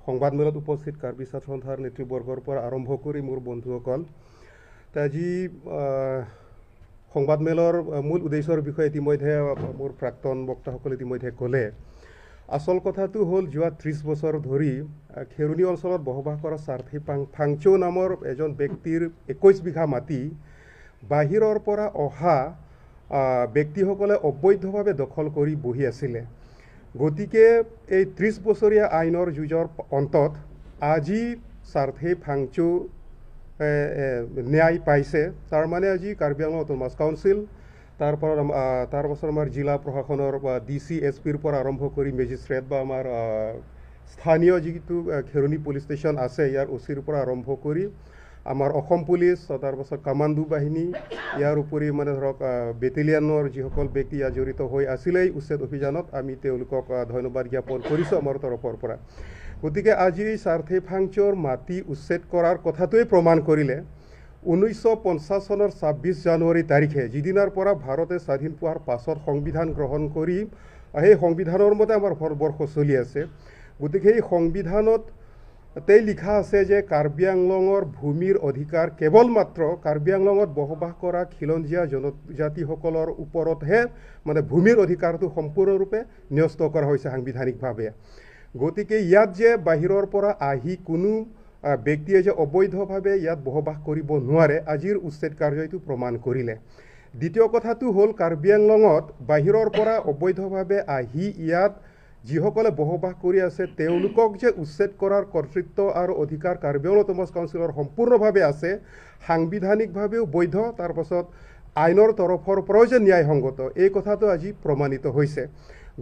সংবাদমেলত উপস্থিত কাৰ্বি ছাত্ৰ সন্থাৰ নেতৃবৰ্গৰ পৰা আৰম্ভ কৰি মোৰ বন্ধুসকল, আজি সংবাদমেলৰ মূল উদ্দেশ্যৰ বিষয়ে ইতিমধ্যে মোৰ প্ৰাক্তন বক্তাসকলে ইতিমধ্যে ক'লে। আচল কথাটো হ'ল যোৱা 30 বছৰ ধৰি খেৰুনি অঞ্চলত বসবাস কৰা সাৰ্থী ফাংচৌ নামৰ এজন ব্যক্তিৰ 21 বিঘা মাটি বাহিৰৰ পৰা অহা ব্যক্তিসকলে অবৈধভাৱে দখল কৰি বহি আছিলে। গতিকে এই 30 বছৰীয়া আইনৰ যুঁজৰ অন্তত আজি সাৰ্থী ফাংচৌ ন্যায় পাইছে। তাৰ মানে আজি কাৰ্বি আংলং অটোনমাস কাউন্সিল, তাৰ পাছত আমাৰ জিলা প্ৰশাসনৰ বা DC SP পৰা আৰম্ভ কৰি মেজিষ্ট্ৰেট বা আমাৰ স্থানীয় যিটো খেৰুনি পুলিচ ষ্টেচন আছে ইয়াৰ OCৰ পৰা আৰম্ভ কৰি আমাৰ অসম পুলিচ, তাৰ পাছত কামাণ্ডো বাহিনী, ইয়াৰ উপৰি মানে ধৰক বেটেলিয়ানৰ যিসকল ব্যক্তি ইয়াত জড়িত হৈ আছিলে এই উচ্ছেদ অভিযানত, আমি তেওঁলোকক ধন্যবাদ জ্ঞাপন কৰিছোঁ আমাৰ তৰফৰ পৰা। গতিকে আজি সাৰ্থী ফাংচৌৰ মাটি উচ্ছেদ কৰাৰ কথাটোৱে প্ৰমাণ কৰিলে 1950 চনৰ 26 জানুৱাৰী তাৰিখে যিদিনাৰ পৰা ভাৰতে স্বাধীন পোৱাৰ পাছত সংবিধান গ্ৰহণ কৰি সেই সংবিধানৰ মতে আমাৰ ভাৰতবৰ্ষ চলি আছে। গতিকে এই সংবিধানত লিখা আছে যে কাৰ্বি আংলঙৰ ভূমিৰ অধিকাৰ কেৱল মাত্ৰ কাৰ্বি আংলঙত বসবাস কৰা খিলঞ্জীয়া জনজাতিসকলৰ ওপৰতহে মানে ভূমিৰ অধিকাৰটো সম্পূৰ্ণৰূপে ন্যস্ত কৰা হৈছে সাংবিধানিকভাৱে। গতিকে ইয়াত যে বাহিৰৰ পৰা আহি কোনো ব্যক্তিয়ে যে অবৈধভাৱে ইয়াত বসবাস কৰিব নোৱাৰে, আজিৰ উচ্ছেদ কাৰ্যটো প্ৰমাণ কৰিলে। দ্বিতীয় কথাটো হ'ল কাৰ্বি আংলঙত বাহিৰৰ পৰা অবৈধভাৱে আহি ইয়াত যিসকলে বসবাস কৰি আছে তেওঁলোকক যে উচ্ছেদ কৰাৰ কৰ্তৃত্ব আৰু অধিকাৰ কাৰ্বি আংলং অটোনমাস কাউন্সিলৰ সম্পূৰ্ণভাৱে আছে, সাংবিধানিকভাৱেও বৈধ, তাৰ পাছত আইনৰ তৰফৰ পৰাও যে ন্যায়সংগত, এই কথাটো আজি প্ৰমাণিত হৈছে।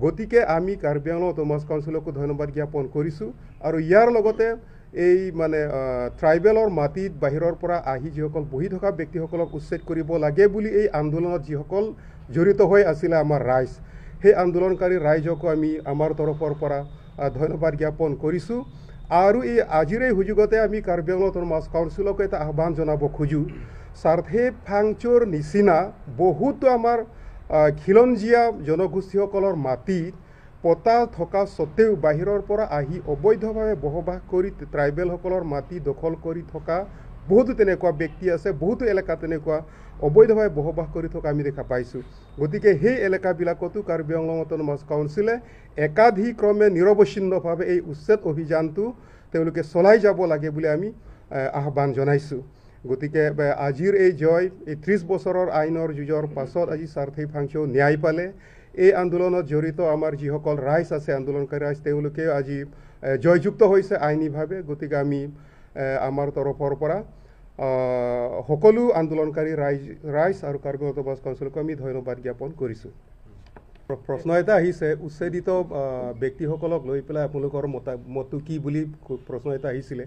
গতিকে আমি কাৰ্বি আংলং অটোনমাস কাউন্সিলকো ধন্যবাদ জ্ঞাপন কৰিছোঁ আৰু ইয়াৰ লগতে এই মানে ট্ৰাইবেলৰ মাটিত বাহিৰৰ পৰা আহি যিসকল বহি থকা ব্যক্তিসকলক উচ্ছেদ কৰিব লাগে বুলি এই আন্দোলনত যিসকল জড়িত হৈ আছিলে আমাৰ ৰাইজ, সেই আন্দোলনকাৰী ৰাইজকো আমি আমাৰ তৰফৰ পৰা ধন্যবাদ জ্ঞাপন কৰিছোঁ। আৰু এই আজিৰ এই সুযোগতে আমি কাৰ্বি আংলং অটোনমাস কাউন্সিলক এটা আহ্বান জনাব খোজোঁ, সাৰ্থী ফাংচৌৰ নিচিনা বহুতো আমাৰ খিলঞ্জীয়া জনগোষ্ঠীসকলৰ মাটিত পতা থকা স্বত্তেও বাহিৰৰ পৰা আহি অবৈধভাৱে বসবাস কৰি ট্ৰাইবেলসকলৰ মাটি দখল কৰি থকা বহুতো তেনেকুৱা ব্যক্তি আছে, বহুতো এলেকা তেনেকুৱা অবৈধভাৱে বসবাস কৰি থকা আমি দেখা পাইছোঁ। গতিকে সেই এলেকাবিলাকতো কাৰ্বি আংলং অটোনমাস কাউন্সিলে একাধিক্ৰমে নিৰৱচ্ছিন্নভাৱে এই উচ্ছেদ অভিযানটো তেওঁলোকে চলাই যাব লাগে বুলি আমি আহ্বান জনাইছোঁ। গতিকে আজিৰ এই জয়, এই 30 বছৰৰ আইনৰ যুঁজৰ পাছত আজি সাৰ্থী ফাংচৌ ন্যায় পালে। এই আন্দোলনত জড়িত আমাৰ যিসকল ৰাইজ আছে, আন্দোলনকাৰী ৰাইজ, তেওঁলোকে আজি জয়যুক্ত হৈছে আইনীভাৱে। গতিকে আমি আমাৰ তৰফৰ পৰা সকলো আন্দোলনকাৰী ৰাইজ আৰু কাৰ্বি আংলং অটোনমাস কাউন্সিলকো আমি ধন্যবাদ জ্ঞাপন কৰিছোঁ। প্ৰশ্ন এটা আহিছে, উচ্ছেদিত ব্যক্তিসকলক লৈ পেলাই আপোনালোকৰ মতটো কি বুলি প্ৰশ্ন এটা আহিছিলে।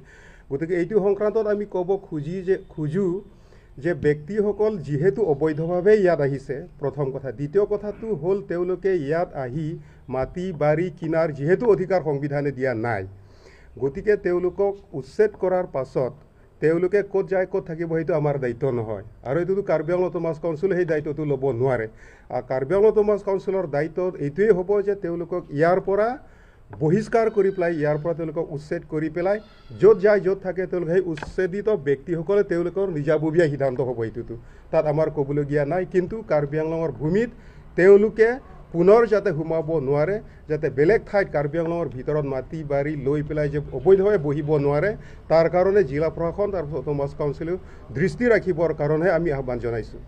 গতিকে এইটো সংক্ৰান্তত আমি ক'ব খোজোঁ যে ব্যক্তিসকল যিহেতু অবৈধভাৱে ইয়াত আহিছে, প্ৰথম কথা। দ্বিতীয় কথাটো হ'ল তেওঁলোকে ইয়াত আহি মাটি বাৰী কিনাৰ যিহেতু অধিকাৰ সংবিধানে দিয়া নাই, গতিকে তেওঁলোকক উচ্ছেদ কৰাৰ পাছত তেওঁলোকে ক'ত যায় ক'ত থাকিব সেইটো আমাৰ দায়িত্ব নহয়, আৰু এইটোতো কাৰ্বি আংলং অটোনমাস কাউন্সিলে সেই দায়িত্বটো ল'ব নোৱাৰে। কাৰ্বি আংলং অটোনমাস কাউন্সিলৰ দায়িত্ব এইটোৱেই হ'ব যে তেওঁলোকক ইয়াৰ পৰা বহিষ্কাৰ কৰি পেলাই, ইয়াৰ পৰা তেওঁলোকক উচ্ছেদ কৰি পেলাই য'ত যায় য'ত থাকে তেওঁলোকে সেই উচ্ছেদিত ব্যক্তিসকলে তেওঁলোকৰ নিজাববীয়া সিদ্ধান্ত হ'ব। এইটোতো তাত আমাৰ ক'বলগীয়া নাই। কিন্তু কাৰ্বি আংলঙৰ ভূমিত তেওঁলোকে পুনৰ যাতে সোমাব নোৱাৰে, যাতে বেলেগ ঠাইত কাৰ্বি আংলঙৰ ভিতৰত মাটি বাৰী লৈ পেলাই যে অবৈধভাৱে বহিব নোৱাৰে, তাৰ কাৰণে জিলা প্ৰশাসন আৰু অটোনমাস কাউন্সিলেও দৃষ্টি ৰাখিবৰ কাৰণেহে আমি আহ্বান জনাইছোঁ।